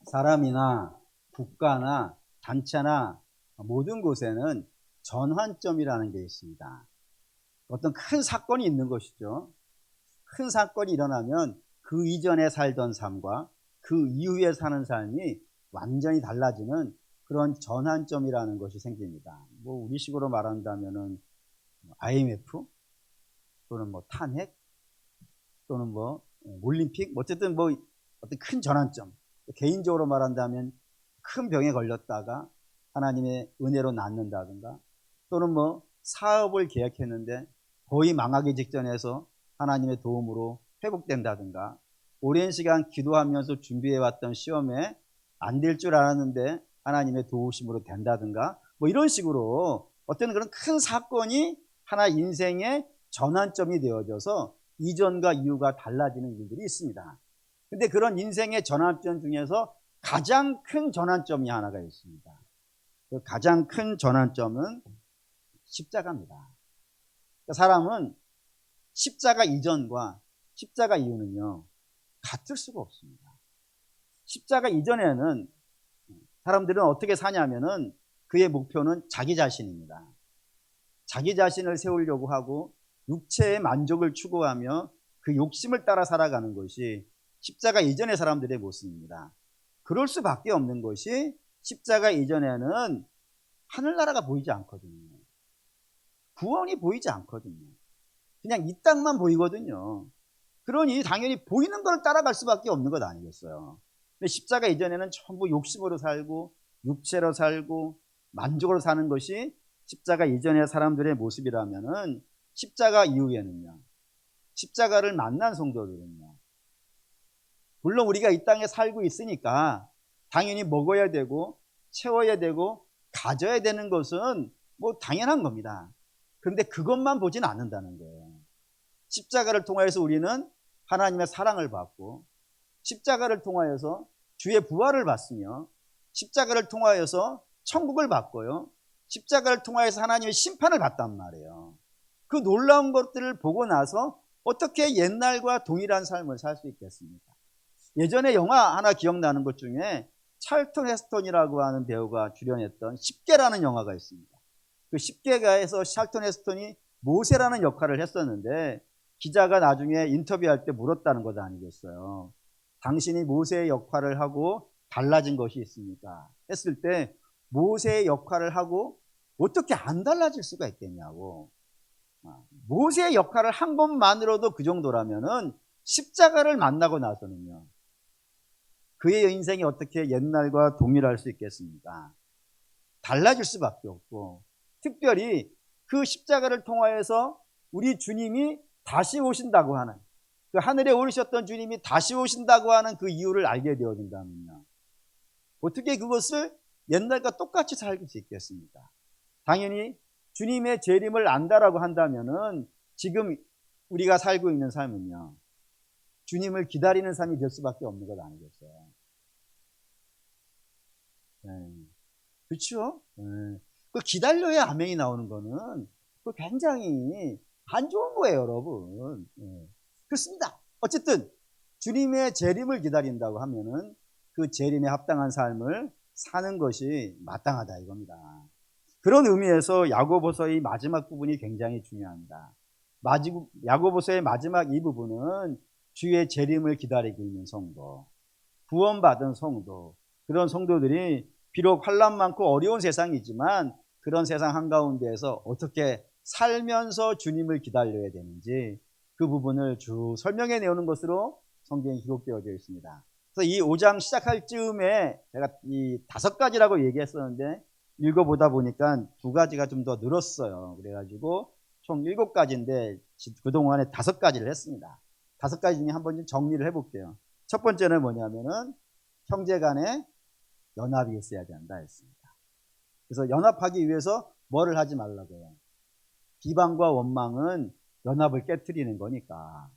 사람이나 국가나 단체나 모든 곳에는 전환점이라는 게 있습니다. 어떤 큰 사건이 있는 것이죠. 큰 사건이 일어나면 그 이전에 살던 삶과 그 이후에 사는 삶이 완전히 달라지는 그런 전환점이라는 것이 생깁니다. 뭐 우리식으로 말한다면은 IMF 또는 뭐 탄핵 또는 뭐 올림픽, 어쨌든 뭐 어떤 큰 전환점. 개인적으로 말한다면 큰 병에 걸렸다가 하나님의 은혜로 낫는다든가, 또는 뭐 사업을 계획했는데 거의 망하기 직전에서 하나님의 도움으로 회복된다든가, 오랜 시간 기도하면서 준비해왔던 시험에 안 될 줄 알았는데 하나님의 도우심으로 된다든가, 뭐 이런 식으로 어떤 그런 큰 사건이 하나 인생의 전환점이 되어져서 이전과 이후가 달라지는 일들이 있습니다. 근데 그런 인생의 전환점 중에서 가장 큰 전환점이 하나가 있습니다. 그 가장 큰 전환점은 십자가입니다. 그러니까 사람은 십자가 이전과 십자가 이후는요, 같을 수가 없습니다. 십자가 이전에는 사람들은 어떻게 사냐면은 그의 목표는 자기 자신입니다. 자기 자신을 세우려고 하고 육체의 만족을 추구하며 그 욕심을 따라 살아가는 것이 십자가 이전의 사람들의 모습입니다. 그럴 수밖에 없는 것이 십자가 이전에는 하늘나라가 보이지 않거든요. 구원이 보이지 않거든요. 그냥 이 땅만 보이거든요. 그러니 당연히 보이는 걸 따라갈 수밖에 없는 것 아니겠어요. 근데 십자가 이전에는 전부 욕심으로 살고 육체로 살고 만족으로 사는 것이 십자가 이전의 사람들의 모습이라면은, 십자가 이후에는요, 십자가를 만난 성도들은요, 물론 우리가 이 땅에 살고 있으니까 당연히 먹어야 되고 채워야 되고 가져야 되는 것은 뭐 당연한 겁니다. 그런데 그것만 보진 않는다는 거예요. 십자가를 통하여서 우리는 하나님의 사랑을 받고, 십자가를 통하여서 주의 부활을 받으며, 십자가를 통하여서 천국을 받고요, 십자가를 통하여서 하나님의 심판을 받단 말이에요. 그 놀라운 것들을 보고 나서 어떻게 옛날과 동일한 삶을 살 수 있겠습니까? 예전에 영화 하나 기억나는 것 중에 찰턴 헤스턴이라고 하는 배우가 출연했던 10개라는 영화가 있습니다. 그 10개가에서 찰턴 헤스턴이 모세라는 역할을 했었는데, 기자가 나중에 인터뷰할 때 물었다는 것 아니겠어요. 당신이 모세의 역할을 하고 달라진 것이 있습니까? 했을 때 모세의 역할을 하고 어떻게 안 달라질 수가 있겠냐고. 모세의 역할을 한 것만으로도 그 정도라면은 십자가를 만나고 나서는요, 그의 인생이 어떻게 옛날과 동일할 수 있겠습니까? 달라질 수밖에 없고, 특별히 그 십자가를 통하여서 우리 주님이 다시 오신다고 하는, 그 하늘에 오르셨던 주님이 다시 오신다고 하는 그 이유를 알게 되어진다면요, 어떻게 그것을 옛날과 똑같이 살 수 있겠습니까? 당연히 주님의 재림을 안다라고 한다면은 지금 우리가 살고 있는 삶은요, 주님을 기다리는 삶이 될 수밖에 없는 것 아니겠어요? 네. 그렇죠? 네. 그 기다려야 아멘이 나오는 거는 그 굉장히 안 좋은 거예요, 여러분. 네. 그렇습니다. 어쨌든 주님의 재림을 기다린다고 하면은 그 재림에 합당한 삶을 사는 것이 마땅하다 이겁니다. 그런 의미에서 야고보서의 마지막 부분이 굉장히 중요합니다. 야고보서의 마지막 이 부분은 주의 재림을 기다리고 있는 성도, 구원받은 성도, 그런 성도들이 비록 환난 많고 어려운 세상이지만 그런 세상 한가운데에서 어떻게 살면서 주님을 기다려야 되는지 그 부분을 쭉 설명해 내오는 것으로 성경이 기록되어져 있습니다. 그래서 이 5장 시작할 즈음에 제가 이 5가지라고 얘기했었는데 읽어보다 보니까 2가지가 좀 더 늘었어요. 그래가지고 총 7가지인데 그동안에 5가지를 했습니다. 5가지 중에 한번 좀 정리를 해볼게요. 첫 번째는 뭐냐면은 형제 간에 연합이 있어야 된다 했습니다. 그래서 연합하기 위해서 뭐를 하지 말라고요? 비방과 원망은 연합을 깨트리는 거니까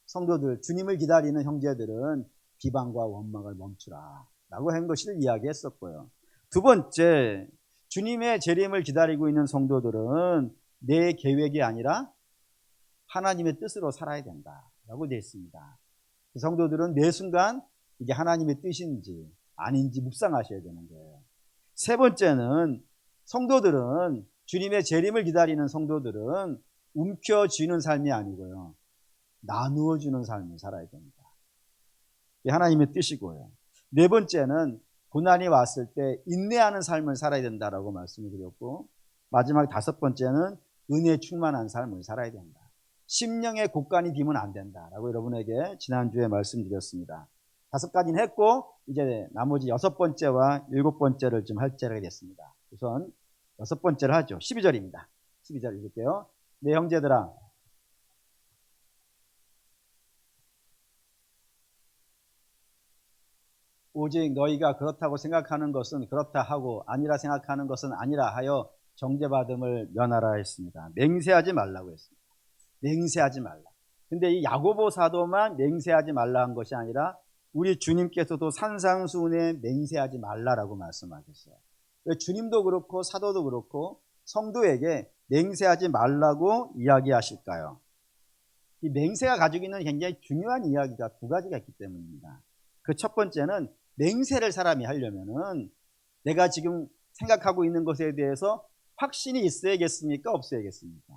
성도들, 주님을 기다리는 형제들은 비방과 원망을 멈추라 라고 한 것을 이야기했었고요. 두 번째, 주님의 재림을 기다리고 있는 성도들은 내 계획이 아니라 하나님의 뜻으로 살아야 된다 라고 되어 있습니다. 성도들은 매 순간 이게 하나님의 뜻인지 아닌지 묵상하셔야 되는 거예요. 세 번째는 성도들은 주님의 재림을 기다리는 성도들은 움켜쥐는 삶이 아니고요. 나누어주는 삶을 살아야 됩니다. 이게 하나님의 뜻이고요. 네 번째는 고난이 왔을 때 인내하는 삶을 살아야 된다라고 말씀을 드렸고, 마지막 다섯 번째는 은혜에 충만한 삶을 살아야 된다. 심령의 곡간이 비면 안 된다라고 여러분에게 지난주에 말씀드렸습니다. 다섯 가지는 했고 이제 나머지 여섯 번째와 일곱 번째를 좀 할 때가 됐습니다. 우선 여섯 번째를 하죠. 12절입니다. 12절 읽을게요. 내 형제들아, 오직 너희가 그렇다고 생각하는 것은 그렇다 하고 아니라 생각하는 것은 아니라 하여 정죄받음을 면하라 했습니다. 맹세하지 말라고 했습니다. 맹세하지 말라. 근데 이 야고보 사도만 맹세하지 말라 한 것이 아니라 우리 주님께서도 산상수훈에 맹세하지 말라라고 말씀하셨어요. 왜 주님도 그렇고 사도도 그렇고 성도에게 맹세하지 말라고 이야기하실까요? 이 맹세가 가지고 있는 굉장히 중요한 이야기가 두 가지가 있기 때문입니다. 그 첫 번째는 맹세를 사람이 하려면은 내가 지금 생각하고 있는 것에 대해서 확신이 있어야겠습니까? 없어야겠습니까?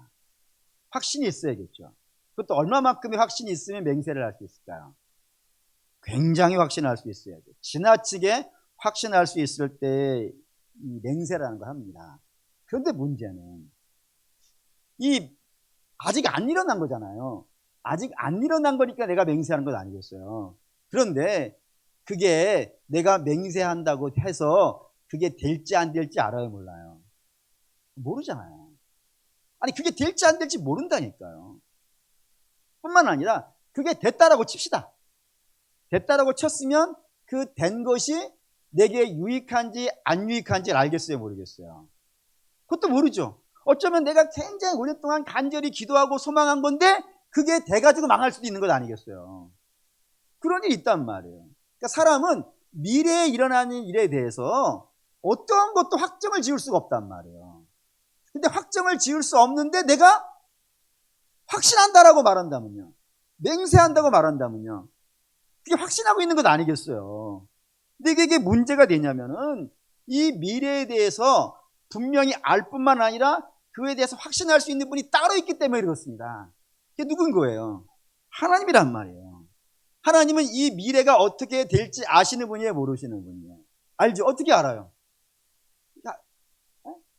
확신이 있어야겠죠. 그것도 얼마만큼의 확신이 있으면 맹세를 할 수 있을까요? 굉장히 확신할 수 있어야죠. 지나치게 확신할 수 있을 때 이 맹세라는 걸 합니다. 그런데 문제는 이 아직 안 일어난 거잖아요. 아직 안 일어난 거니까 내가 맹세하는 건 아니겠어요. 그런데 그게 내가 맹세한다고 해서 그게 될지 안 될지 알아요, 몰라요? 모르잖아요. 아니 그게 될지 안 될지 모른다니까요. 뿐만 아니라 그게 됐다라고 칩시다. 됐다라고 쳤으면 그 된 것이 내게 유익한지 안 유익한지를 알겠어요, 모르겠어요? 그것도 모르죠. 어쩌면 내가 굉장히 오랫동안 간절히 기도하고 소망한 건데 그게 돼가지고 망할 수도 있는 것 아니겠어요? 그런 일이 있단 말이에요. 그러니까 사람은 미래에 일어나는 일에 대해서 어떠한 것도 확정을 지을 수가 없단 말이에요. 근데 확정을 지을 수 없는데 내가 확신한다라고 말한다면요, 맹세한다고 말한다면요, 그게 확신하고 있는 것 아니겠어요? 근데 이게 문제가 되냐면은 이 미래에 대해서 분명히 알 뿐만 아니라 그에 대해서 확신할 수 있는 분이 따로 있기 때문에 그렇습니다. 그게 누군 거예요? 하나님이란 말이에요. 하나님은 이 미래가 어떻게 될지 아시는 분이에요, 모르시는 분이에요? 알죠? 어떻게 알아요?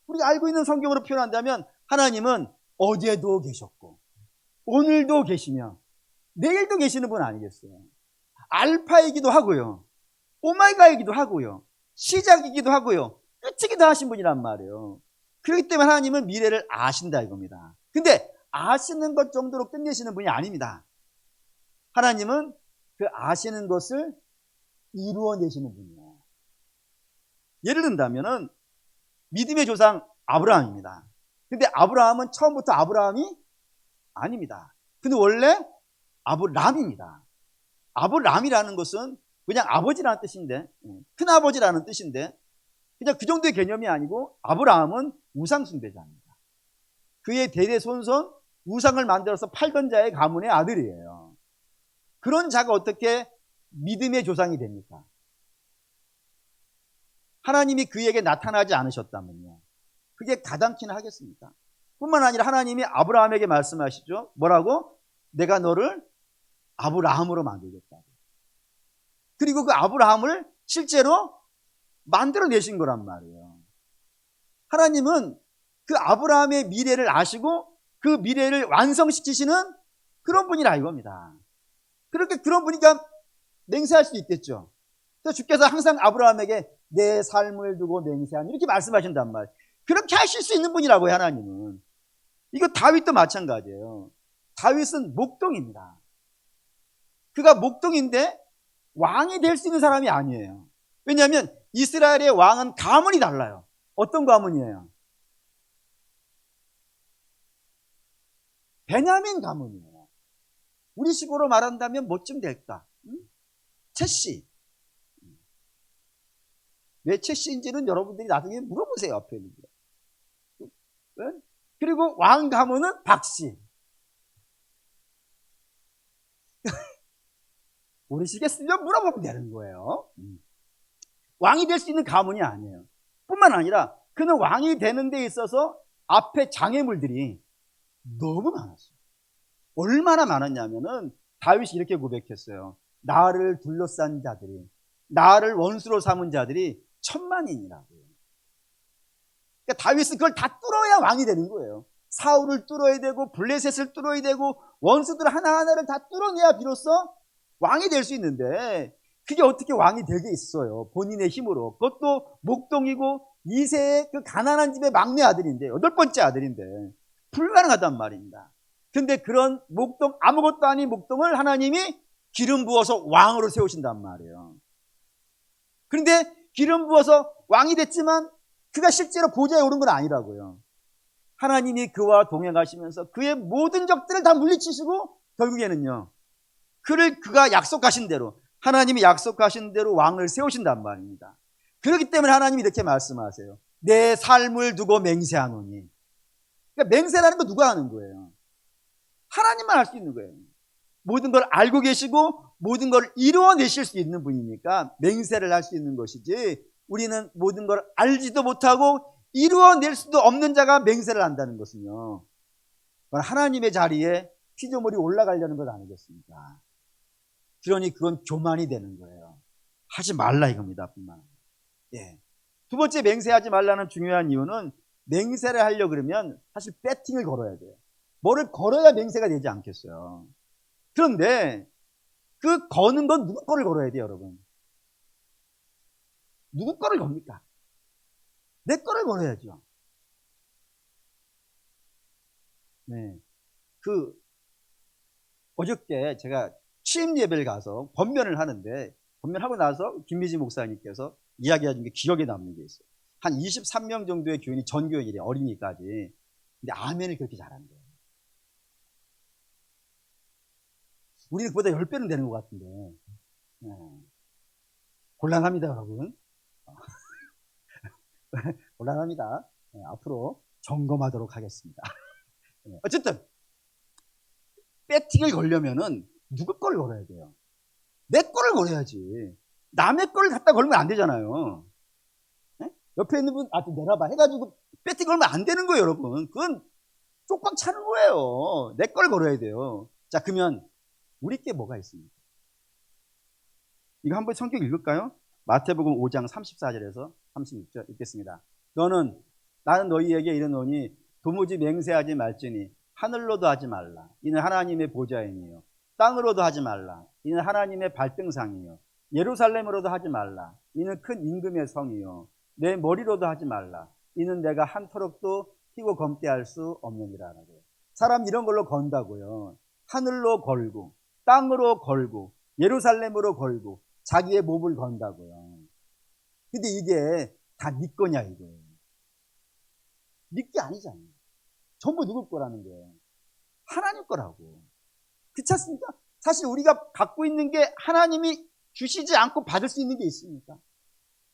우리가 알고 있는 성경으로 표현한다면 하나님은 어제도 계셨고 오늘도 계시며 내일도 계시는 분 아니겠어요? 알파이기도 하고요, 오마이가이기도 하고요, 시작이기도 하고요, 끝이기도 하신 분이란 말이에요. 그렇기 때문에 하나님은 미래를 아신다 이겁니다. 근데 아시는 것 정도로 끝내시는 분이 아닙니다. 하나님은 그 아시는 것을 이루어내시는 분이에요. 예를 든다면은 믿음의 조상 아브라함입니다. 근데 아브라함은 처음부터 아브라함이 아닙니다. 근데 원래 아브람입니다. 아브람이라는 것은 그냥 아버지라는 뜻인데, 큰아버지라는 뜻인데 그냥 그 정도의 개념이 아니고 아브라함은 우상숭배자입니다. 그의 대대손손 우상을 만들어서 팔던 자의 가문의 아들이에요. 그런 자가 어떻게 믿음의 조상이 됩니까? 하나님이 그에게 나타나지 않으셨다면요, 그게 가당키나 하겠습니까? 뿐만 아니라 하나님이 아브라함에게 말씀하시죠. 뭐라고? 내가 너를 아브라함으로 만들겠다고. 그리고 그 아브라함을 실제로 만들어내신 거란 말이에요. 하나님은 그 아브라함의 미래를 아시고 그 미래를 완성시키시는 그런 분이라 이겁니다. 그렇게 그런 분이니까 맹세할 수 있겠죠. 그래서 주께서 항상 아브라함에게 내 삶을 두고 맹세하니 이렇게 말씀하신단 말이에요. 그렇게 하실 수 있는 분이라고요, 하나님은. 이거 다윗도 마찬가지예요. 다윗은 목동입니다. 그가 목동인데 왕이 될 수 있는 사람이 아니에요. 왜냐하면 이스라엘의 왕은 가문이 달라요. 어떤 가문이에요? 베냐민 가문이에요. 우리 식으로 말한다면 뭐쯤 될까? 채씨. 왜 채씨인지는 여러분들이 나중에 물어보세요, 앞에 있는 게. 그리고 왕 가문은 박씨. 모르시겠으면 물어보면 되는 거예요. 왕이 될 수 있는 가문이 아니에요. 뿐만 아니라 그는 왕이 되는 데 있어서 앞에 장애물들이 너무 많았어요. 얼마나 많았냐면은 다윗이 이렇게 고백했어요. 나를 둘러싼 자들이, 나를 원수로 삼은 자들이 천만인이라고요. 그러니까 다윗은 그걸 다 뚫어야 왕이 되는 거예요. 사울을 뚫어야 되고 블레셋을 뚫어야 되고 원수들 하나하나를 다 뚫어내야 비로소 왕이 될 수 있는데, 그게 어떻게 왕이 되게 있어요? 본인의 힘으로. 그것도 목동이고 2세의 그 가난한 집의 막내 아들인데, 8번째 아들인데 불가능하단 말입니다. 근데 그런 목동, 아무것도 아닌 목동을 하나님이 기름 부어서 왕으로 세우신단 말이에요. 그런데 기름 부어서 왕이 됐지만 그가 실제로 보좌에 오른 건 아니라고요. 하나님이 그와 동행하시면서 그의 모든 적들을 다 물리치시고 결국에는요, 그가 약속하신 대로, 하나님이 약속하신 대로 왕을 세우신단 말입니다. 그렇기 때문에 하나님이 이렇게 말씀하세요. 내 삶을 두고 맹세하노니. 그러니까 맹세라는 거 누가 하는 거예요? 하나님만 할 수 있는 거예요. 모든 걸 알고 계시고 모든 걸 이루어내실 수 있는 분이니까 맹세를 할 수 있는 것이지, 우리는 모든 걸 알지도 못하고 이루어낼 수도 없는 자가 맹세를 한다는 것은요, 하나님의 자리에 피조물이 올라가려는 것 아니겠습니까? 그러니 그건 교만이 되는 거예요. 하지 말라 이겁니다. 뿐만 아니라. 예. 두 번째, 맹세하지 말라는 중요한 이유는, 맹세를 하려고 그러면 사실 배팅을 걸어야 돼요. 뭐를 걸어야 맹세가 되지 않겠어요. 그런데 그 거는 건 누구 거를 걸어야 돼요, 여러분? 누구 거를 겁니까? 내 거를 걸어야죠. 네. 어저께 제가 취임 예배를 가서 번면을 하는데, 번면하고 나서 김미지 목사님께서 이야기하신 게 기억에 남는 게 있어요. 한 23명 정도의 교인이 전교인이래, 어린이까지. 근데 아멘을 그렇게 잘하는 거예요. 우리는 그보다 10배는 되는 것 같은데. 네. 곤란합니다, 여러분. 곤란합니다. 네, 앞으로 점검하도록 하겠습니다. 네. 어쨌든 배팅을 걸려면은 누구 거를 걸어야 돼요? 내 거를 걸어야지. 남의 거를 갖다 걸면 안 되잖아요. 네? 옆에 있는 분, 좀 내놔봐 해가지고 배팅 걸면 안 되는 거예요, 여러분. 그건 쪽박 차는 거예요. 내 거를 걸어야 돼요. 자, 그러면 우리 게 뭐가 있습니까? 이거 한번 성경 읽을까요? 마태복음 5장 34절에서 36절 읽겠습니다. 나는 너희에게 이르노니 도무지 맹세하지 말지니 하늘로도 하지 말라. 이는 하나님의 보좌이니요. 땅으로도 하지 말라. 이는 하나님의 발등상이요. 예루살렘으로도 하지 말라. 이는 큰 임금의 성이요. 내 머리로도 하지 말라. 이는 내가 한터럭도 피고 검게 할 수 없느니라. 사람 이런 걸로 건다고요. 하늘로 걸고 땅으로 걸고 예루살렘으로 걸고 자기의 몸을 건다고요. 근데 이게 다 네 거냐 이거예요. 네 게 아니잖아요. 전부 누구 거라는 거예요? 하나님 거라고. 그렇지 않습니까? 사실 우리가 갖고 있는 게 하나님이 주시지 않고 받을 수 있는 게 있습니까?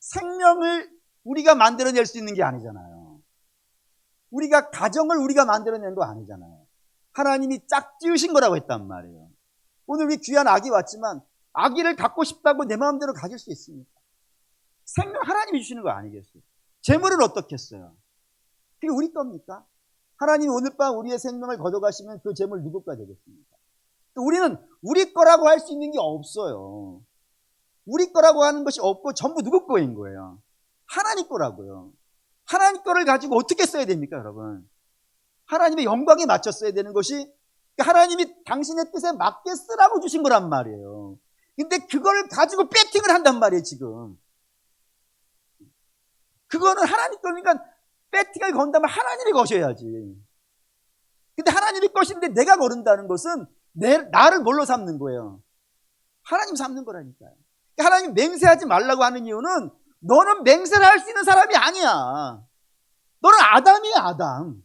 생명을 우리가 만들어낼 수 있는 게 아니잖아요. 우리가 가정을 우리가 만들어낸 거 아니잖아요. 하나님이 짝지으신 거라고 했단 말이에요. 오늘 우리 귀한 아기 왔지만 아기를 갖고 싶다고 내 마음대로 가질 수 있습니까? 생명 하나님이 주시는 거 아니겠어요? 재물은 어떻게 했어요? 그게 우리 겁니까? 하나님이 오늘 밤 우리의 생명을 걷어가시면 그 재물 누구 거 되겠습니까? 우리는 우리 거라고 할 수 있는 게 없어요. 우리 거라고 하는 것이 없고 전부 누구 거인 거예요? 하나님 거라고요. 하나님 거를 가지고 어떻게 써야 됩니까, 여러분? 하나님의 영광에 맞춰 써야 되는 것이, 하나님이 당신의 뜻에 맞게 쓰라고 주신 거란 말이에요. 근데 그걸 가지고 배팅을 한단 말이에요, 지금. 그거는 하나님 거니까 배팅을 건다면 하나님이 거셔야지. 근데 하나님이 것인데 내가 거른다는 것은 나를 뭘로 삼는 거예요? 하나님 삼는 거라니까요. 하나님 맹세하지 말라고 하는 이유는, 너는 맹세를 할 수 있는 사람이 아니야. 너는 아담이야, 아담.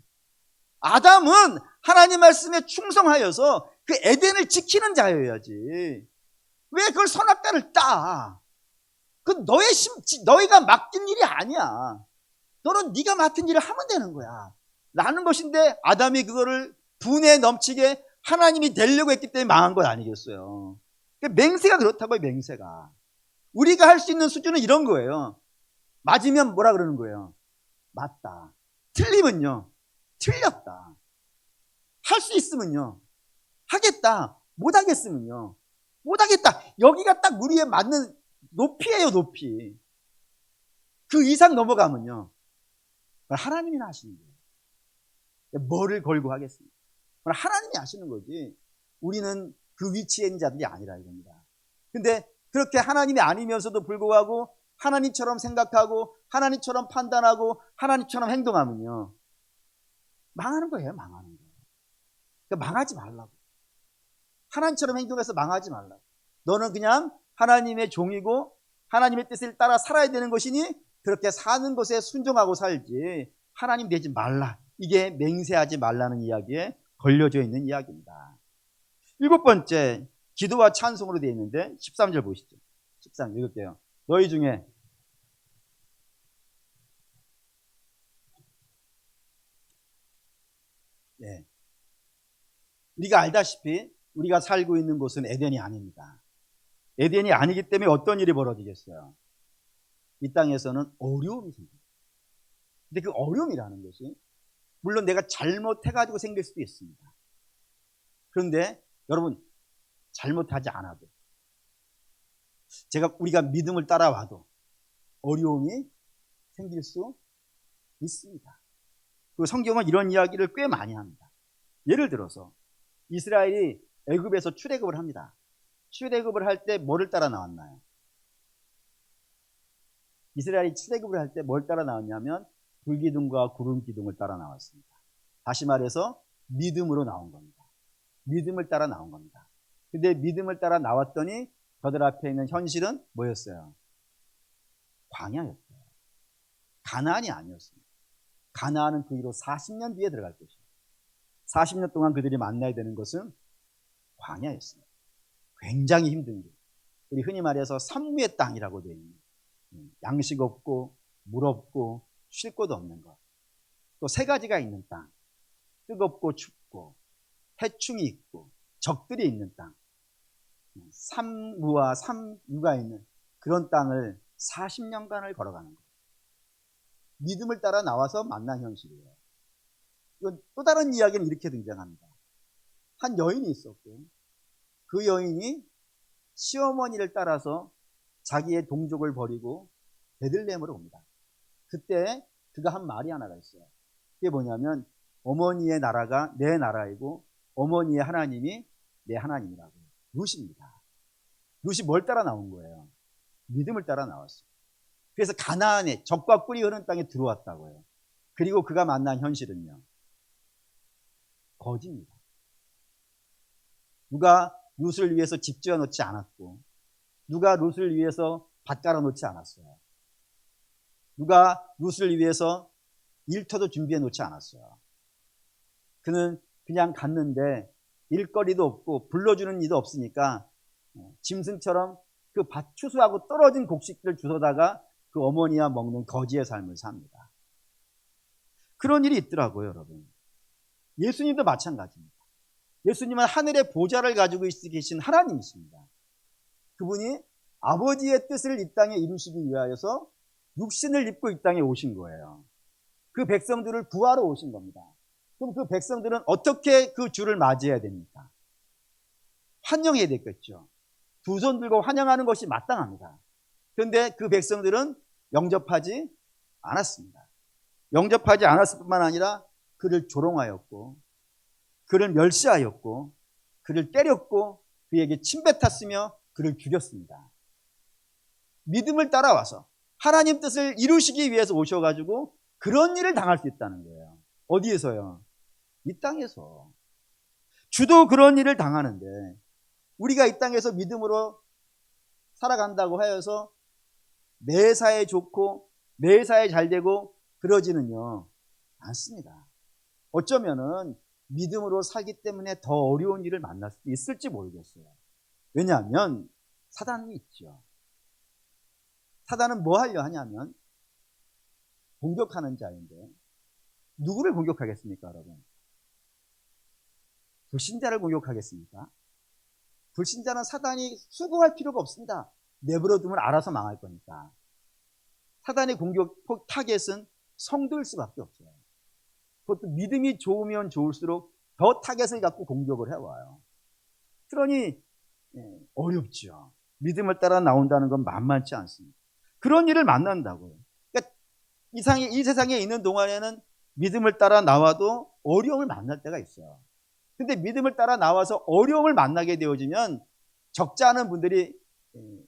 아담은 하나님 말씀에 충성하여서 그 에덴을 지키는 자여야지. 왜 그걸 선악과를 따? 그 너희가 맡긴 일이 아니야. 너는 네가 맡은 일을 하면 되는 거야 라는 것인데, 아담이 그거를 분에 넘치게 하나님이 되려고 했기 때문에 망한 것 아니겠어요? 맹세가 그렇다고요. 맹세가 우리가 할 수 있는 수준은 이런 거예요. 맞으면 뭐라 그러는 거예요? 맞다. 틀리면요, 틀렸다. 할 수 있으면요, 하겠다. 못하겠으면요, 못하겠다. 여기가 딱 우리에 맞는 높이에요, 높이. 그 이상 넘어가면요, 하나님이 하시는 거예요. 뭐를 걸고 하겠습니까? 하나님이 하시는 거지, 우리는 그 위치에 있는 자들이 아니라 이겁니다. 근데 그렇게 하나님이 아니면서도 불구하고 하나님처럼 생각하고 하나님처럼 판단하고 하나님처럼 행동하면요, 망하는 거예요. 망하는 거예요. 그러니까 망하지 말라고. 하나님처럼 행동해서 망하지 말라고. 너는 그냥 하나님의 종이고 하나님의 뜻을 따라 살아야 되는 것이니 그렇게 사는 것에 순종하고 살지 하나님 되지 말라. 이게 맹세하지 말라는 이야기에 걸려져 있는 이야기입니다. 7번째, 기도와 찬송으로 되어 있는데 13절 보시죠. 13절 읽을게요. 너희 중에 네. 우리가 알다시피 우리가 살고 있는 곳은 에덴이 아닙니다. 에덴이 아니기 때문에 어떤 일이 벌어지겠어요? 이 땅에서는 어려움이 생깁니다. 근데 그 어려움이라는 것이 물론 내가 잘못해가지고 생길 수도 있습니다. 그런데 여러분, 잘못하지 않아도 우리가 믿음을 따라와도 어려움이 생길 수 있습니다. 그리고 성경은 이런 이야기를 꽤 많이 합니다. 예를 들어서 이스라엘이 애굽에서 출애굽을 합니다. 출애굽을 할 때 뭐를 따라 나왔나요? 이스라엘이 출애굽을 할 때 뭘 따라 나왔냐면 불기둥과 구름기둥을 따라 나왔습니다. 다시 말해서 믿음으로 나온 겁니다. 믿음을 따라 나온 겁니다. 근데 믿음을 따라 나왔더니 저들 앞에 있는 현실은 뭐였어요? 광야였어요. 가나안이 아니었습니다. 가나안은 그 뒤로 40년 뒤에 들어갈 것이에요. 40년 동안 그들이 만나야 되는 것은 광야였습니다. 굉장히 힘든 길. 우리 흔히 말해서 산무의 땅이라고 되어 있는, 양식 없고 물 없고 쉴 곳 없는 것. 또 세 가지가 있는 땅. 뜨겁고 춥고 해충이 있고 적들이 있는 땅. 삼무와 삼유가 있는 그런 땅을 40년간을 걸어가는 거예요. 믿음을 따라 나와서 만난 현실이에요. 이건 또 다른 이야기는 이렇게 등장합니다. 한 여인이 있었고 그 여인이 시어머니를 따라서 자기의 동족을 버리고 베들레헴으로 옵니다. 그때 그가 한 말이 하나가 있어요. 그게 뭐냐면 어머니의 나라가 내 나라이고 어머니의 하나님이 내 하나님이라고. 룻입니다. 룻이 뭘 따라 나온 거예요? 믿음을 따라 나왔어요. 그래서 가나안에 적과 꿀이 흐르는 땅에 들어왔다고요. 그리고 그가 만난 현실은요, 거지입니다. 누가 룻을 위해서 집 지어 놓지 않았고 누가 룻을 위해서 밭 깔아 놓지 않았어요. 누가 룻을 위해서 일터도 준비해 놓지 않았어요. 그는 그냥 갔는데 일거리도 없고 불러주는 이도 없으니까 짐승처럼 그 밭 추수하고 떨어진 곡식들을 주워다가 그 어머니와 먹는 거지의 삶을 삽니다. 그런 일이 있더라고요, 여러분. 예수님도 마찬가지입니다. 예수님은 하늘의 보좌를 가지고 계신 하나님이십니다. 그분이 아버지의 뜻을 이 땅에 이루시기 위하여서 육신을 입고 이 땅에 오신 거예요. 그 백성들을 구하러 오신 겁니다. 그럼 그 백성들은 어떻게 그 주를 맞이해야 됩니까? 환영해야 되겠죠. 두 손 들고 환영하는 것이 마땅합니다. 그런데 그 백성들은 영접하지 않았습니다. 영접하지 않았을 뿐만 아니라 그를 조롱하였고 그를 멸시하였고 그를 때렸고 그에게 침뱉었으며 그를 죽였습니다. 믿음을 따라와서 하나님 뜻을 이루시기 위해서 오셔가지고 그런 일을 당할 수 있다는 거예요. 어디에서요? 이 땅에서. 주도 그런 일을 당하는데 우리가 이 땅에서 믿음으로 살아간다고 하여서 매사에 좋고 매사에 잘 되고 그러지는요 않습니다. 어쩌면은 믿음으로 살기 때문에 더 어려운 일을 만날 수도 있을지 모르겠어요. 왜냐하면 사단이 있죠. 사단은 뭐 하려 하냐면 공격하는 자인데 누구를 공격하겠습니까, 여러분? 불신자를 공격하겠습니까? 불신자는 사단이 수긍할 필요가 없습니다. 내버려 두면 알아서 망할 거니까. 사단의 공격 타겟은 성도일 수밖에 없어요. 그것도 믿음이 좋으면 좋을수록 더 타겟을 갖고 공격을 해와요. 그러니 어렵죠. 믿음을 따라 나온다는 건 만만치 않습니다. 그런 일을 만난다고요. 그러니까 이 세상에 있는 동안에는 믿음을 따라 나와도 어려움을 만날 때가 있어요. 근데 믿음을 따라 나와서 어려움을 만나게 되어지면 적지 않은 분들이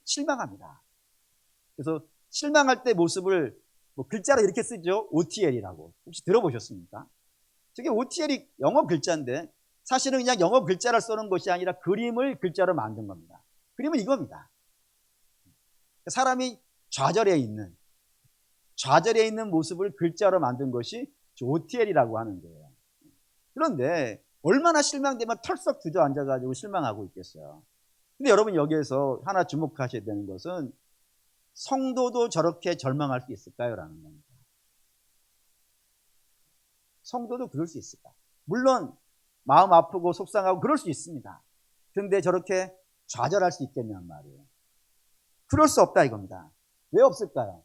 실망합니다. 그래서 실망할 때 모습을 글자로 이렇게 쓰죠. OTL이라고. 혹시 들어보셨습니까? 저게 OTL이 영어 글자인데 사실은 그냥 영어 글자를 쓰는 것이 아니라 그림을 글자로 만든 겁니다. 그림은 이겁니다. 사람이 좌절해 있는 모습을 글자로 만든 것이 OTL이라고 하는 거예요. 그런데 얼마나 실망되면 털썩 주저앉아가지고 실망하고 있겠어요. 근데 여러분 여기에서 하나 주목하셔야 되는 것은 성도도 저렇게 절망할 수 있을까요? 라는 겁니다. 성도도 그럴 수 있을까? 물론 마음 아프고 속상하고 그럴 수 있습니다. 근데 저렇게 좌절할 수 있겠냐는 말이에요. 그럴 수 없다 이겁니다. 왜 없을까요?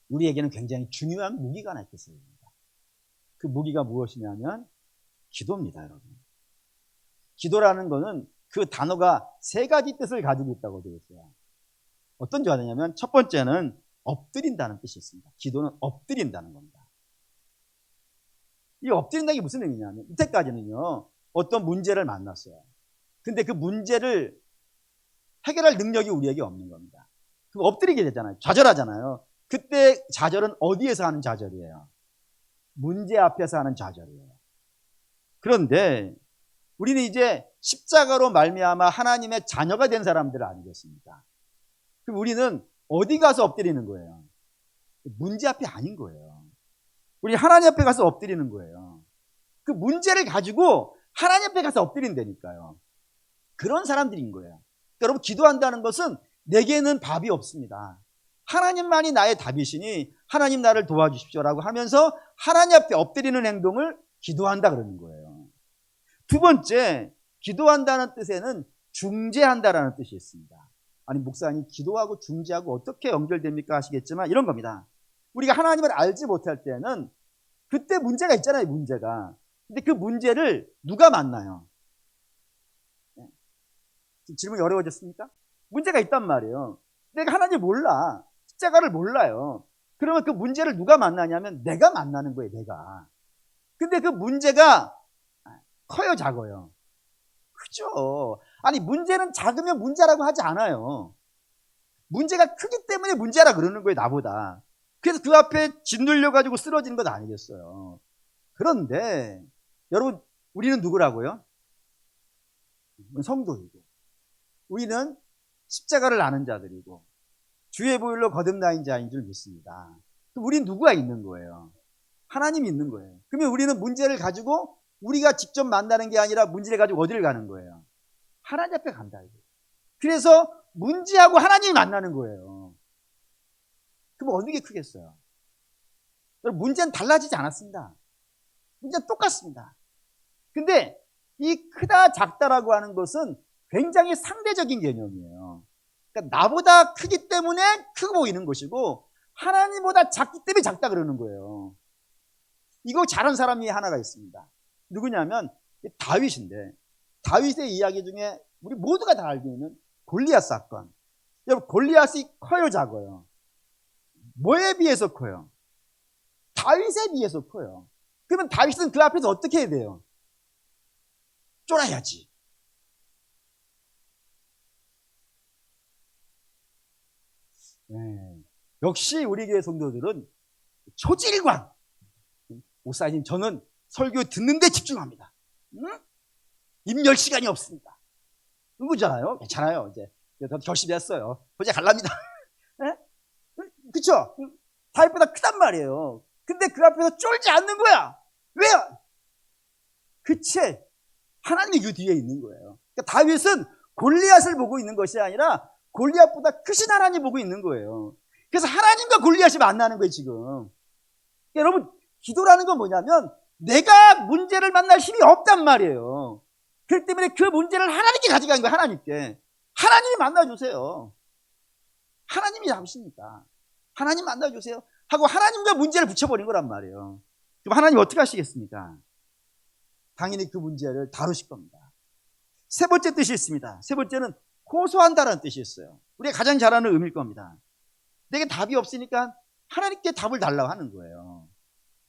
우리에게는 굉장히 중요한 무기가 하나 있겠습니다. 그 무기가 무엇이냐면 기도입니다, 여러분. 기도라는 거는 그 단어가 세 가지 뜻을 가지고 있다고 되어 있어요. 어떤 뜻이냐면 첫 번째는 엎드린다는 뜻이 있습니다. 기도는 엎드린다는 겁니다. 이 엎드린다는 게 무슨 의미냐면 이때까지는요 어떤 문제를 만났어요. 근데 그 문제를 해결할 능력이 우리에게 없는 겁니다. 그럼 엎드리게 되잖아요. 좌절하잖아요. 그때 좌절은 어디에서 하는 좌절이에요? 문제 앞에서 하는 좌절이에요. 그런데 우리는 이제 십자가로 말미암아 하나님의 자녀가 된 사람들 아니겠습니까? 그럼 우리는 어디 가서 엎드리는 거예요? 문제 앞이 아닌 거예요. 우리 하나님 앞에 가서 엎드리는 거예요. 그 문제를 가지고 하나님 앞에 가서 엎드린다니까요. 그런 사람들인 거예요. 여러분 기도한다는 것은 내게는 답이 없습니다. 하나님만이 나의 답이시니 하나님 나를 도와주십시오라고 하면서 하나님 앞에 엎드리는 행동을 기도한다 그러는 거예요. 두 번째, 기도한다는 뜻에는 중재한다라는 뜻이 있습니다. 아니 목사님 기도하고 중재하고 어떻게 연결됩니까 하시겠지만 이런 겁니다. 우리가 하나님을 알지 못할 때는 그때 문제가 있잖아요. 문제가. 근데 그 문제를 누가 만나요? 질문이 어려워졌습니까? 문제가 있단 말이에요. 내가 하나님 몰라. 십자가를 몰라요. 그러면 그 문제를 누가 만나냐면 내가 만나는 거예요. 내가. 근데 그 문제가 커요 작아요? 크죠. 아니 문제는 작으면 문제라고 하지 않아요. 문제가 크기 때문에 문제라 그러는 거예요. 나보다. 그래서 그 앞에 짓눌려 가지고 쓰러지는 것 아니겠어요. 그런데 여러분 우리는 누구라고요? 성도이고 우리는 십자가를 아는 자들이고 주의 보혈로 거듭나인 자인 줄 믿습니다. 그럼 우리는 누구가 있는 거예요? 하나님이 있는 거예요. 그러면 우리는 문제를 가지고 우리가 직접 만나는 게 아니라 문제를 가지고 어디를 가는 거예요? 하나님 앞에 간다. 그래서 문제하고 하나님이 만나는 거예요. 그럼 어느 게 크겠어요? 문제는 달라지지 않았습니다. 문제는 똑같습니다. 근데 이 크다 작다라고 하는 것은 굉장히 상대적인 개념이에요. 그러니까 나보다 크기 때문에 크고 보이는 것이고 하나님보다 작기 때문에 작다 그러는 거예요. 이거 잘한 사람이 하나가 있습니다. 누구냐면 다윗인데 다윗의 이야기 중에 우리 모두가 다 알고 있는 골리앗 사건. 여러분 골리앗이 커요 작아요? 뭐에 비해서 커요? 다윗에 비해서 커요. 그러면 다윗은 그 앞에서 어떻게 해야 돼요? 쫄아야지. 네. 역시 우리 교회 성도들은 초질관. 목사님 저는 설교 듣는 데 집중합니다. 응? 입열 시간이 없습니다. 그거잖아요. 괜찮아요. 이제 더 결심했어요. 도저히 갈랍니다. 네? 그쵸? 다윗보다 크단 말이에요. 근데 그 앞에서 쫄지 않는 거야. 왜요? 그치? 하나님이 그 뒤에 있는 거예요. 그러니까 다윗은 골리앗을 보고 있는 것이 아니라 골리앗보다 크신 하나님 보고 있는 거예요. 그래서 하나님과 골리앗이 만나는 거예요, 지금. 여러분, 기도라는 건 뭐냐면 내가 문제를 만날 힘이 없단 말이에요. 그렇기 때문에 그 문제를 하나님께 가져가는 거예요, 하나님께. 하나님이 만나주세요. 하나님이 잡으시니까 하나님 만나주세요 하고 하나님과 문제를 붙여버린 거란 말이에요. 그럼 하나님 어떻게 하시겠습니까? 당연히 그 문제를 다루실 겁니다. 세 번째 뜻이 있습니다. 세 번째는 호소한다라는 뜻이 있어요. 우리가 가장 잘 아는 의미일 겁니다. 내게 답이 없으니까 하나님께 답을 달라고 하는 거예요.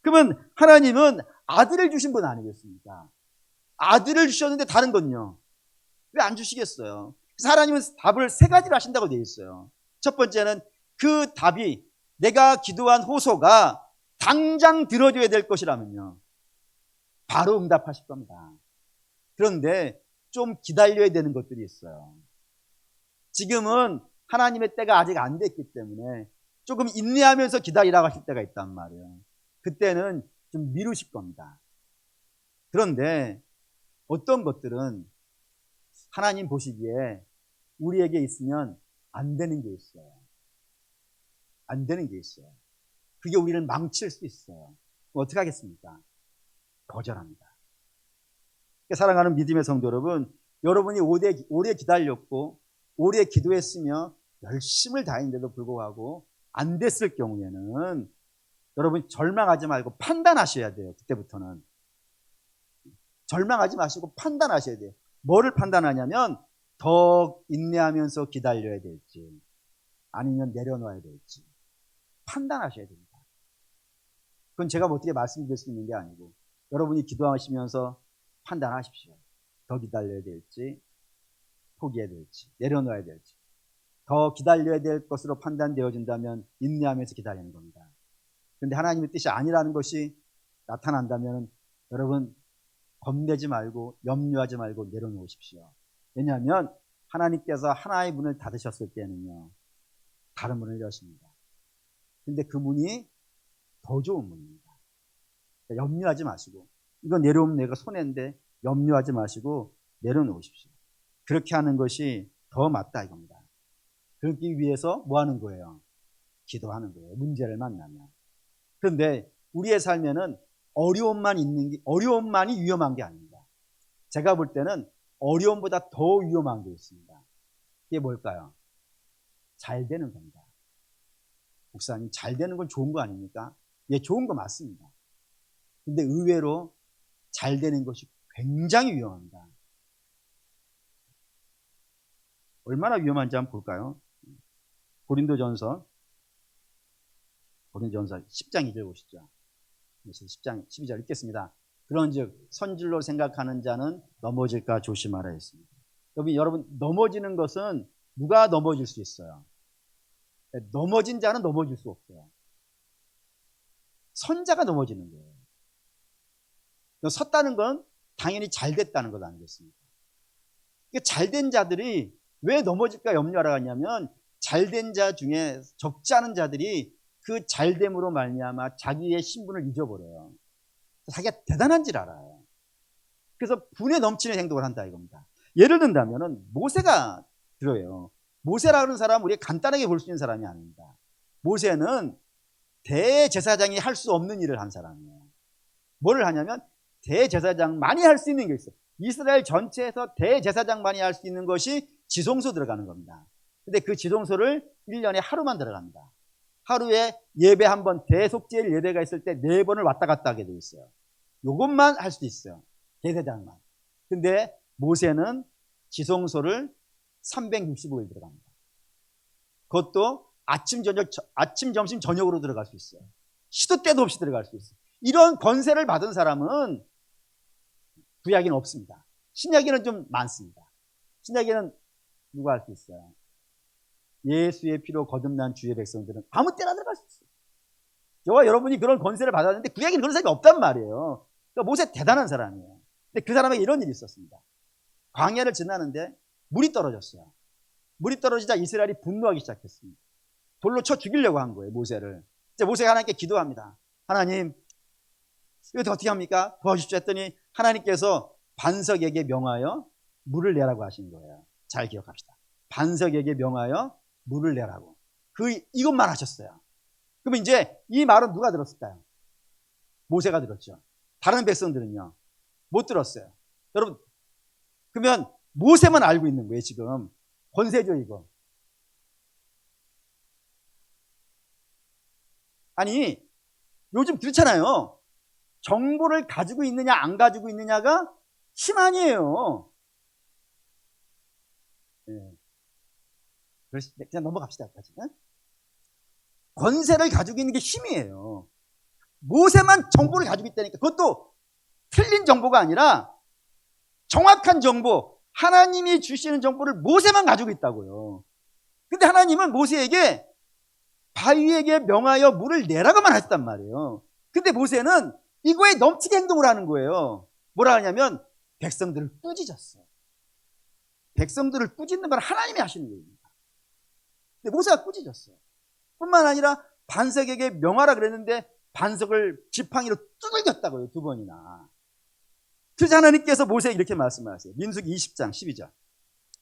그러면 하나님은 아들을 주신 분 아니겠습니까? 아들을 주셨는데 다른 건요? 왜 안 주시겠어요? 그래서 하나님은 답을 세 가지로 하신다고 되어 있어요. 첫 번째는 그 답이 내가 기도한 호소가 당장 들어줘야 될 것이라면요, 바로 응답하실 겁니다. 그런데 좀 기다려야 되는 것들이 있어요. 지금은 하나님의 때가 아직 안 됐기 때문에 조금 인내하면서 기다리라고 하실 때가 있단 말이에요. 그때는 좀 미루실 겁니다. 그런데 어떤 것들은 하나님 보시기에 우리에게 있으면 안 되는 게 있어요. 안 되는 게 있어요. 그게 우리를 망칠 수 있어요. 어떻게 하겠습니까? 거절합니다. 사랑하는 믿음의 성도 여러분, 여러분이 오래 기다렸고 오래 기도했으며 열심을 다했는데도 불구하고 안 됐을 경우에는 여러분 절망하지 말고 판단하셔야 돼요. 그때부터는 절망하지 마시고 판단하셔야 돼요. 뭐를 판단하냐면 더 인내하면서 기다려야 될지 아니면 내려놓아야 될지 판단하셔야 됩니다. 그건 제가 어떻게 말씀드릴 수 있는 게 아니고 여러분이 기도하시면서 판단하십시오. 더 기다려야 될지 포기해야 될지 내려놓아야 될지. 더 기다려야 될 것으로 판단되어진다면 인내하면서 기다리는 겁니다. 그런데 하나님의 뜻이 아니라는 것이 나타난다면 여러분 겁내지 말고 염려하지 말고 내려놓으십시오. 왜냐하면 하나님께서 하나의 문을 닫으셨을 때는요, 다른 문을 여십니다. 근데 그 문이 더 좋은 문입니다. 그러니까 염려하지 마시고, 이거 내려오면 내가 손해인데 염려하지 마시고 내려놓으십시오. 그렇게 하는 것이 더 맞다 이겁니다. 그러기 위해서 뭐 하는 거예요? 기도하는 거예요. 문제를 만나면. 그런데 우리의 삶에는 어려움만이 위험한 게 아닙니다. 제가 볼 때는 어려움보다 더 위험한 게 있습니다. 그게 뭘까요? 잘 되는 겁니다. 목사님, 잘 되는 건 좋은 거 아닙니까? 예, 좋은 거 맞습니다. 근데 의외로 잘 되는 것이 굉장히 위험합니다. 얼마나 위험한지 한번 볼까요? 고린도전서 10장 2절 보시죠. 10장 12절 읽겠습니다. 그런즉 선질로 생각하는 자는 넘어질까 조심하라 했습니다. 여러분 넘어지는 것은 누가 넘어질 수 있어요? 넘어진 자는 넘어질 수 없어요. 선자가 넘어지는 거예요. 섰다는 건 당연히 잘 됐다는 것 아니겠습니까? 잘된 자들이 왜 넘어질까 염려하러 가냐면 잘된 자 중에 적지 않은 자들이 그 잘됨으로 말미암아 자기의 신분을 잊어버려요. 자기가 대단한 줄 알아요. 그래서 분에 넘치는 행동을 한다 이겁니다. 예를 든다면 모세가 들어요. 모세라는 사람은 우리가 간단하게 볼 수 있는 사람이 아닙니다. 모세는 대제사장이 할 수 없는 일을 한 사람이에요. 뭐를 하냐면 대제사장만이 할 수 있는 게 있어요. 이스라엘 전체에서 대제사장만이 할 수 있는 것이 지성소 들어가는 겁니다. 근데 그 지성소를 1년에 하루만 들어갑니다. 하루에 예배 한 번, 대속죄일 예배가 있을 때 4번을 왔다 갔다 하게 돼 있어요. 요것만 할 수 있어요. 대제사장만. 근데 모세는 지성소를 365일 들어갑니다. 그것도 아침, 점심, 저녁으로 들어갈 수 있어요. 시도 때도 없이 들어갈 수 있어요. 이런 권세를 받은 사람은 구약에는 없습니다. 신약에는 좀 많습니다. 신약에는 누가 할 수 있어요? 예수의 피로 거듭난 주의 백성들은 아무 때나 들어갈 수 있어요. 저와 여러분이 그런 권세를 받았는데 구약에는 그런 사람이 없단 말이에요. 그러니까 모세 대단한 사람이에요. 근데 그 사람에게 이런 일이 있었습니다. 광야를 지나는데 물이 떨어졌어요. 물이 떨어지자 이스라엘이 분노하기 시작했습니다. 돌로 쳐 죽이려고 한 거예요, 모세를. 이제 모세가 하나님께 기도합니다. 하나님, 이거 어떻게 합니까? 도와주십시오 했더니 하나님께서 반석에게 명하여 물을 내라고 하신 거예요. 잘 기억합시다. 반석에게 명하여 물을 내라고. 이것만 하셨어요. 그러면 이제 이 말은 누가 들었을까요? 모세가 들었죠. 다른 백성들은요, 못 들었어요. 여러분, 그러면 모세만 알고 있는 거예요, 지금. 권세죠, 이거. 아니, 요즘 그렇잖아요. 정보를 가지고 있느냐 안 가지고 있느냐가 힘 아니에요. 네. 그냥 넘어갑시다. 권세를 가지고 있는 게 힘이에요. 모세만 정보를 가지고 있다니까. 그것도 틀린 정보가 아니라 정확한 정보, 하나님이 주시는 정보를 모세만 가지고 있다고요. 근데 하나님은 모세에게 바위에게 명하여 물을 내라고만 하셨단 말이에요. 근데 모세는 이거에 넘치게 행동을 하는 거예요. 뭐라 하냐면 백성들을 꾸짖었어요. 백성들을 꾸짖는 건 하나님이 하시는 겁니다. 근데 모세가 꾸짖었어요. 뿐만 아니라 반석에게 명하라 그랬는데 반석을 지팡이로 두들겼다고요. 2번이나. 그래서 하나님께서 모세에게 이렇게 말씀하세요. 민수기 20장 12절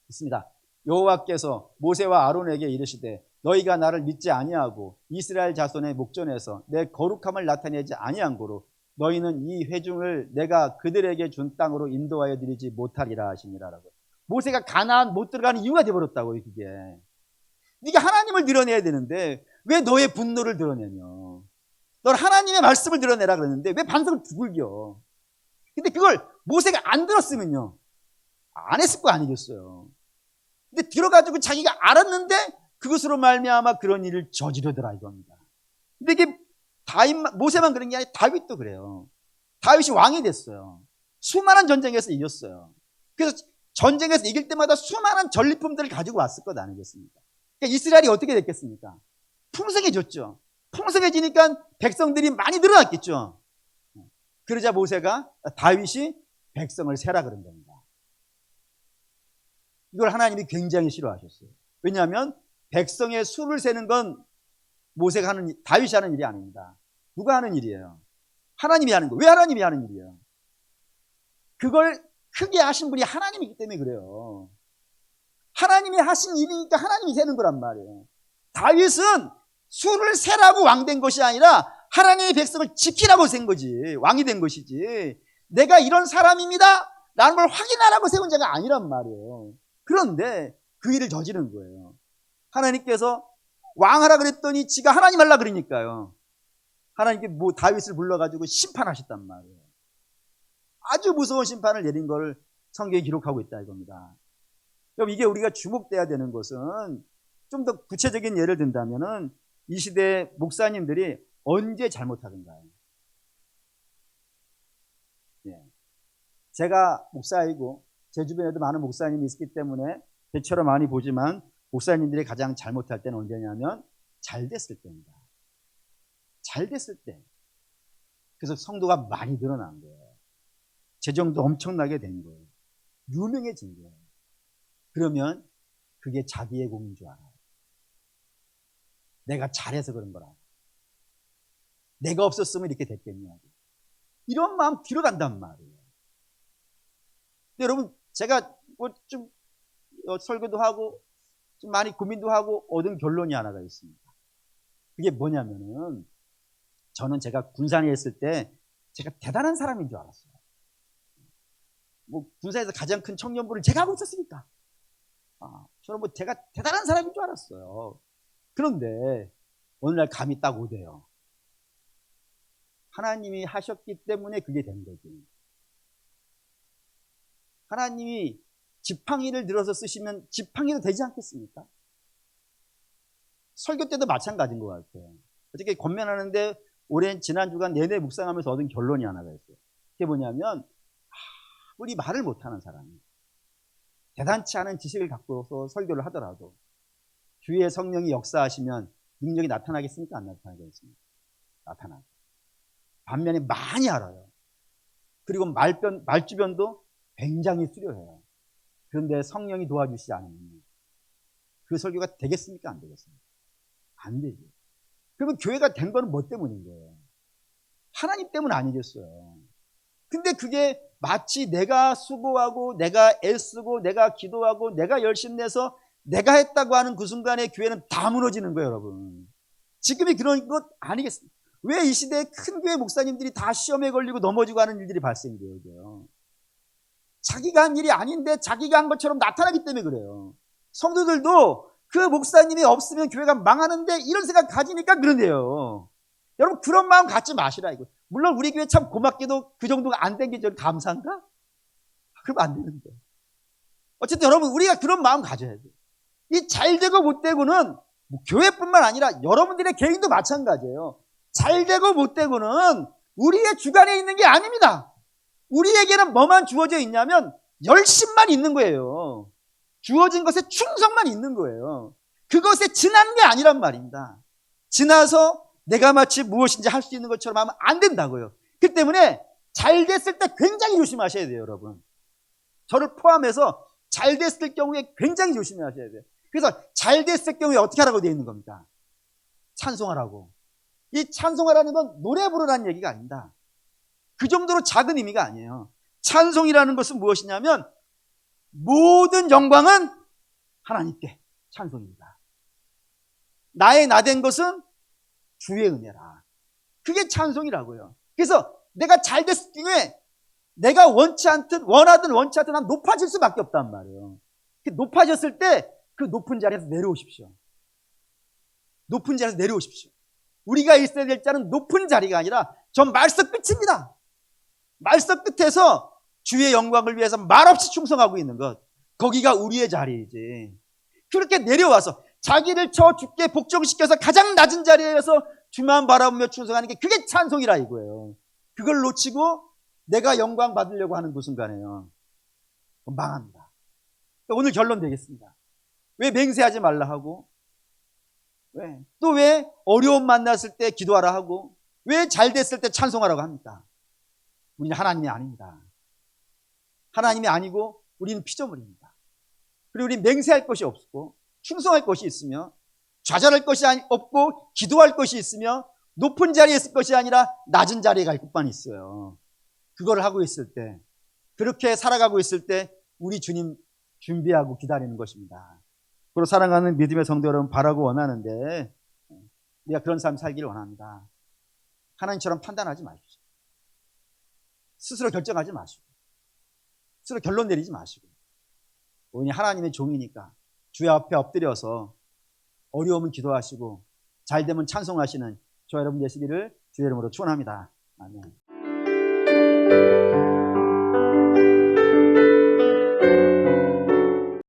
있습니다. 여호와께서 모세와 아론에게 이르시되 너희가 나를 믿지 아니하고 이스라엘 자손의 목전에서 내 거룩함을 나타내지 아니한 고로 너희는 이 회중을 내가 그들에게 준 땅으로 인도하여 드리지 못하리라 하시니라라고. 모세가 가나안 못 들어가는 이유가 되어버렸다고요. 그게 네가 하나님을 드러내야 되는데 왜 너의 분노를 드러내며, 넌 하나님의 말씀을 드러내라 그랬는데 왜 반석을 두들겨. 근데 그걸 모세가 안 들었으면요 안 했을 거 아니겠어요. 근데 들어가지고 자기가 알았는데 그것으로 말미암아 그런 일을 저지르더라 이겁니다. 근데 이게 모세만 그런 게 아니라 다윗도 그래요. 다윗이 왕이 됐어요. 수많은 전쟁에서 이겼어요. 그래서 전쟁에서 이길 때마다 수많은 전리품들을 가지고 왔을 것 아니겠습니까? 그러니까 이스라엘이 어떻게 됐겠습니까? 풍성해졌죠. 풍성해지니까 백성들이 많이 늘어났겠죠. 그러자 다윗이 백성을 세라 그런 겁니다. 이걸 하나님이 굉장히 싫어하셨어요. 왜냐하면 백성의 수를 세는 건 다윗이 하는 일이 아닙니다. 누가 하는 일이에요? 하나님이 하는 거예요. 왜 하나님이 하는 일이에요? 그걸 크게 하신 분이 하나님이기 때문에 그래요. 하나님이 하신 일이니까 하나님이 세는 거란 말이에요. 다윗은 수를 세라고 왕된 것이 아니라 하나님의 백성을 지키라고 센 거지. 왕이 된 것이지. 내가 이런 사람입니다 라는 걸 확인하라고 세운 자가 아니란 말이에요. 그런데 그 일을 저지른 거예요. 하나님께서 왕하라 그랬더니 지가 하나님 하려 그러니까요. 하나님께 다윗을 불러가지고 심판하셨단 말이에요. 아주 무서운 심판을 내린 걸 성경에 기록하고 있다 이겁니다. 그럼 이게 우리가 주목돼야 되는 것은, 좀 더 구체적인 예를 든다면은 이 시대 목사님들이 언제 잘못하던가요? 예. 제가 목사이고 제 주변에도 많은 목사님이 있기 때문에 배처럼 많이 보지만 목사님들이 가장 잘못할 때는 언제냐면 잘 됐을 때입니다. 잘 됐을 때. 그래서 성도가 많이 늘어난 거예요. 재정도 엄청나게 된 거예요. 유명해진 거예요. 그러면 그게 자기의 공인 줄 알아요. 내가 잘해서 그런 거라. 내가 없었으면 이렇게 됐겠냐고. 이런 마음 뒤로 간단 말이에요. 근데 여러분, 제가 좀 설교도 하고 좀 많이 고민도 하고 얻은 결론이 하나가 있습니다. 그게 뭐냐면은, 저는 제가 군산에 있을 때 제가 대단한 사람인 줄 알았어요. 군산에서 가장 큰 청년부를 제가 하고 있었으니까. 저는 제가 대단한 사람인 줄 알았어요. 그런데 어느 날 감이 딱 오대요. 하나님이 하셨기 때문에 그게 된 거지. 하나님이 지팡이를 들어서 쓰시면 지팡이도 되지 않겠습니까? 설교 때도 마찬가지인 것 같아요. 어저께 권면하는데 지난 주간 내내 묵상하면서 얻은 결론이 하나가 있어요. 그게 뭐냐면, 아무리 말을 못하는 사람이 대단치 않은 지식을 갖고서 설교를 하더라도 주의 성령이 역사하시면 능력이 나타나겠습니까? 안 나타나겠습니까? 나타나죠. 반면에 많이 알아요. 그리고 말주변도 굉장히 수려해요. 그런데 성령이 도와주시지 않으면 그 설교가 되겠습니까? 안 되겠습니까? 안 되죠. 그러면 교회가 된 거는 뭐 때문인 거예요? 하나님 때문 아니겠어요. 근데 그게 마치 내가 수고하고 내가 애쓰고 내가 기도하고 내가 열심 내서 내가 했다고 하는 그 순간에 교회는 다 무너지는 거예요, 여러분. 지금이 그런 것 아니겠습니까? 왜 이 시대에 큰 교회 목사님들이 다 시험에 걸리고 넘어지고 하는 일들이 발생돼요? 자기가 한 일이 아닌데 자기가 한 것처럼 나타나기 때문에 그래요. 성도들도 그 목사님이 없으면 교회가 망하는데 이런 생각 가지니까 그런데요. 여러분 그런 마음 갖지 마시라 이거. 물론 우리 교회 참 고맙게도 그 정도가 안 된 게 좀 감사한가? 그러면 안 되는데. 어쨌든 여러분 우리가 그런 마음 가져야 돼요. 이 잘되고 못되고는 뭐 교회뿐만 아니라 여러분들의 개인도 마찬가지예요. 잘되고 못되고는 우리의 주관에 있는 게 아닙니다. 우리에게는 뭐만 주어져 있냐면 열심만 있는 거예요. 주어진 것에 충성만 있는 거예요. 그것에 지난 게 아니란 말입니다. 지나서 내가 마치 무엇인지 할 수 있는 것처럼 하면 안 된다고요. 그 때문에 잘 됐을 때 굉장히 조심하셔야 돼요, 여러분. 저를 포함해서 잘 됐을 경우에 굉장히 조심하셔야 돼요. 그래서 잘 됐을 경우에 어떻게 하라고 되어 있는 겁니까? 찬송하라고. 이 찬송하라는 건 노래 부르라는 얘기가 아닙니다. 그 정도로 작은 의미가 아니에요. 찬송이라는 것은 무엇이냐면 모든 영광은 하나님께 찬송입니다. 나의 나된 것은 주의 은혜라. 그게 찬송이라고요. 그래서 내가 잘 됐을 경우에 내가 원하든 원치 않든 난 높아질 수밖에 없단 말이에요. 높아졌을 때 그 높은 자리에서 내려오십시오. 높은 자리에서 내려오십시오. 우리가 있어야 될 자는 높은 자리가 아니라 저 말석 끝입니다. 말석 끝에서 주의 영광을 위해서 말없이 충성하고 있는 것. 거기가 우리의 자리이지. 그렇게 내려와서 자기를 저 주께 복종시켜서 가장 낮은 자리에서 주만 바라보며 충성하는 게 그게 찬송이라 이거예요. 그걸 놓치고 내가 영광 받으려고 하는 그 순간에요. 망합니다. 오늘 결론 되겠습니다. 왜 맹세하지 말라 하고, 또 왜 어려움 만났을 때 기도하라 하고, 왜 잘 됐을 때 찬송하라고 합니까? 우리는 하나님이 아닙니다. 하나님이 아니고 우리는 피조물입니다. 그리고 우리는 맹세할 것이 없고 충성할 것이 있으며 좌절할 것이 없고 기도할 것이 있으며 높은 자리에 있을 것이 아니라 낮은 자리에 갈 것만 있어요. 그걸 하고 있을 때, 그렇게 살아가고 있을 때 우리 주님 준비하고 기다리는 것입니다. 그리고 사랑하는 믿음의 성도 여러분, 바라고 원하는데 우리가 그런 삶 살기를 원합니다. 하나님처럼 판단하지 마십시오. 스스로 결정하지 마시고 스스로 결론 내리지 마시고 오히려 하나님의 종이니까 주의 앞에 엎드려서 어려우면 기도하시고 잘 되면 찬송하시는 저와 여러분 되시기를 주의 이름으로 축원합니다. 아멘.